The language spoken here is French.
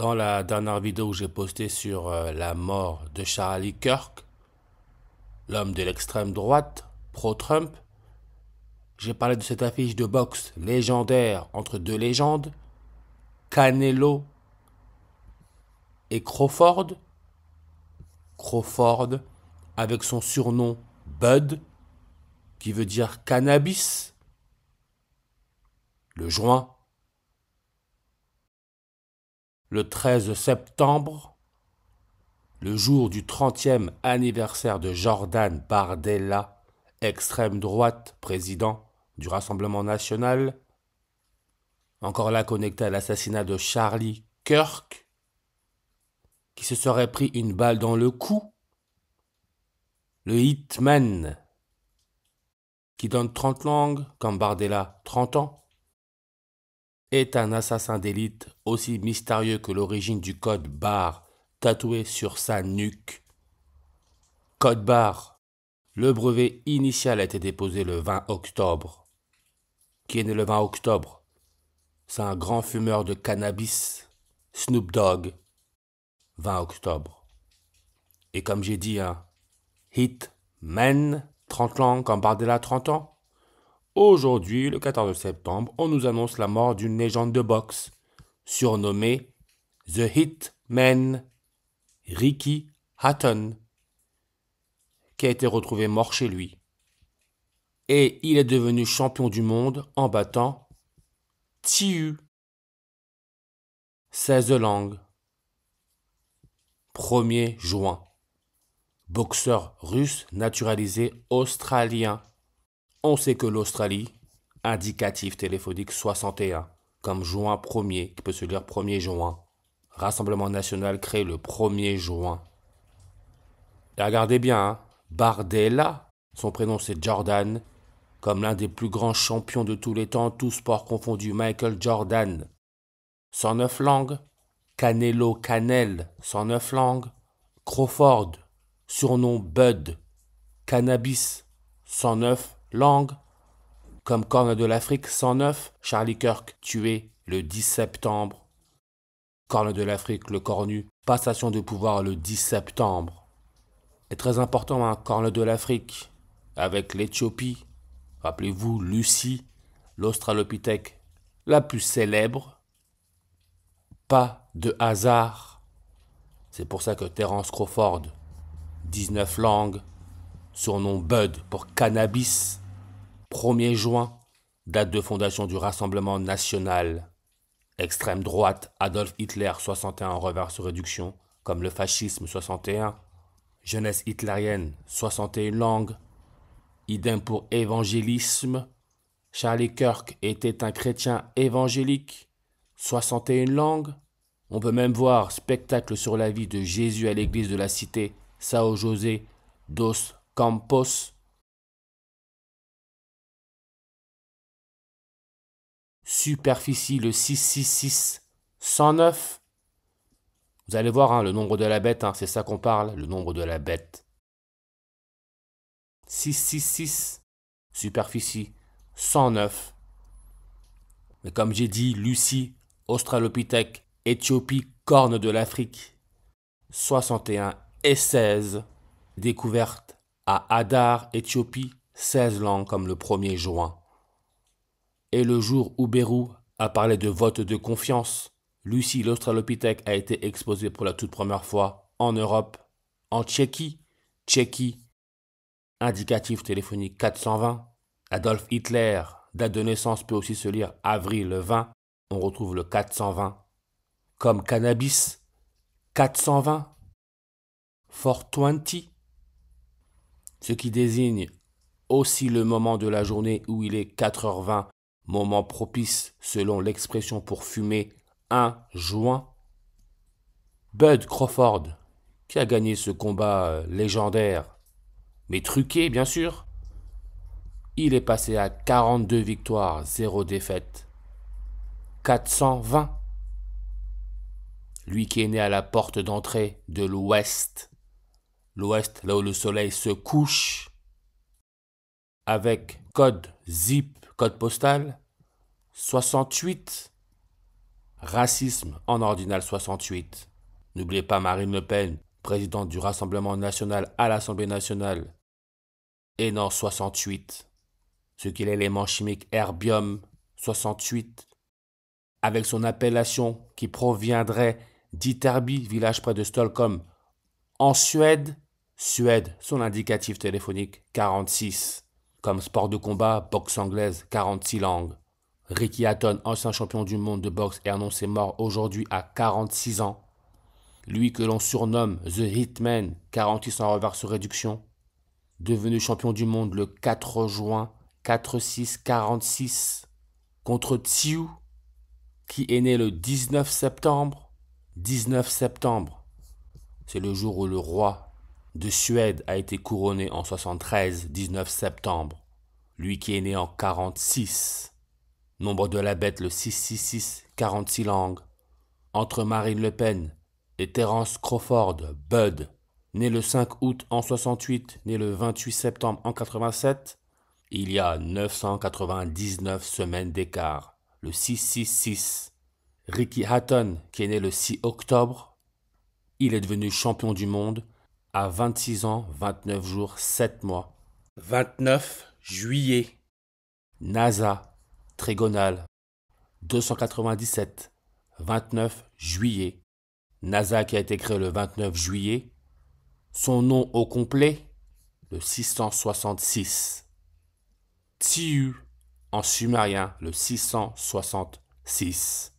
Dans la dernière vidéo que j'ai postée sur la mort de Charlie Kirk, l'homme de l'extrême droite, pro-Trump, j'ai parlé de cette affiche de boxe légendaire entre deux légendes, Canelo et Crawford. Crawford avec son surnom Bud, qui veut dire cannabis, le joint. Le 13 septembre, le jour du 30e anniversaire de Jordan Bardella, extrême droite, président du Rassemblement national, encore là connecté à l'assassinat de Charlie Kirk, qui se serait pris une balle dans le cou, le Hitman, qui donne 30 langues, comme Bardella 30 ans, est un assassin d'élite aussi mystérieux que l'origine du code barre tatoué sur sa nuque. Code barre. Le brevet initial a été déposé le 20 octobre. Qui est né le 20 octobre? C'est un grand fumeur de cannabis, Snoop Dogg, 20 octobre. Et comme j'ai dit, Hitman, 30 langues, comme Bardella 30 ans. Aujourd'hui, le 14 septembre, on nous annonce la mort d'une légende de boxe, surnommée The Hitman, Ricky Hatton, qui a été retrouvé mort chez lui. Et il est devenu champion du monde en battant Tszyu, 16 langues. 1er juin. Boxeur russe naturalisé australien. On sait que l'Australie, indicatif téléphonique 61, comme juin 1er, qui peut se lire 1er juin. Rassemblement national créé le 1er juin. Et regardez bien, Bardella, son prénom c'est Jordan, comme l'un des plus grands champions de tous les temps, tous sports confondus, Michael Jordan, 109 langues. Canelo Canel, 109 langues. Crawford, surnom Bud, cannabis, 109 langues. Comme Corne de l'Afrique, 109. Charlie Kirk, tué le 10 septembre. Corne de l'Afrique, le cornu, passation de pouvoir le 10 septembre. Et très important, Corne de l'Afrique, avec l'Éthiopie. Rappelez-vous, Lucie, l'Australopithèque la plus célèbre. Pas de hasard. C'est pour ça que Terence Crawford, 19 langues, surnom Bud pour cannabis, 1er juin, date de fondation du Rassemblement national. Extrême droite, Adolf Hitler, 61 en reverse réduction, comme le fascisme, 61. Jeunesse hitlérienne, 61 langues. Idem pour évangélisme. Charlie Kirk était un chrétien évangélique, 61 langues. On peut même voir spectacle sur la vie de Jésus à l'église de la cité Sao José dos Campos. Superficie le 666 109. Vous allez voir le nombre de la bête, c'est ça qu'on parle, le nombre de la bête. 666, superficie 109. Mais comme j'ai dit, Lucie, Australopithèque, Éthiopie, Corne de l'Afrique, 61 et 16, découverte à Hadar, Éthiopie, 16 langues comme le 1er juin. Et le jour où Bérou a parlé de vote de confiance, Lucie l'Australopithèque a été exposée pour la toute première fois en Europe, en Tchéquie, indicatif téléphonique 420, Adolf Hitler, date de naissance peut aussi se lire avril le 20, on retrouve le 420, comme cannabis, 420, 420, ce qui désigne aussi le moment de la journée où il est 4h20, moment propice selon l'expression pour fumer, 1 juin. Bud Crawford, qui a gagné ce combat légendaire, mais truqué bien sûr, il est passé à 42 victoires, 0 défaite, 420. Lui qui est né à la porte d'entrée de l'Ouest, là où le soleil se couche, avec code zip, code postal, 68, Racisme en ordinal 68. N'oubliez pas Marine Le Pen, présidente du Rassemblement national à l'Assemblée nationale. Hénan 68. Ce qu'est l'élément chimique herbium 68. Avec son appellation qui proviendrait d'Ytterby, village près de Stockholm, en Suède, son indicatif téléphonique 46. Comme sport de combat, boxe anglaise, 46 langues. Ricky Hatton, ancien champion du monde de boxe, est annoncé mort aujourd'hui à 46 ans. Lui que l'on surnomme The Hitman, 46 ans reverse réduction. Devenu champion du monde le 4 juin 46 contre Tsiu, qui est né le 19 septembre. 19 septembre, c'est le jour où le roi de Suède a été couronné en 73, 19 septembre. Lui qui est né en 46. Nombre de la bête le 666, 46 langues. Entre Marine Le Pen et Terence Crawford, Bud, né le 5 août en 68, né le 28 septembre en 87, il y a 999 semaines d'écart, le 666. Ricky Hatton, qui est né le 6 octobre, il est devenu champion du monde à 26 ans, 29 jours, 7 mois. 29 juillet. NASA, trigonale, 297, 29 juillet. NASA qui a été créé le 29 juillet. Son nom au complet, le 666. Tsiu, en sumérien, le 666.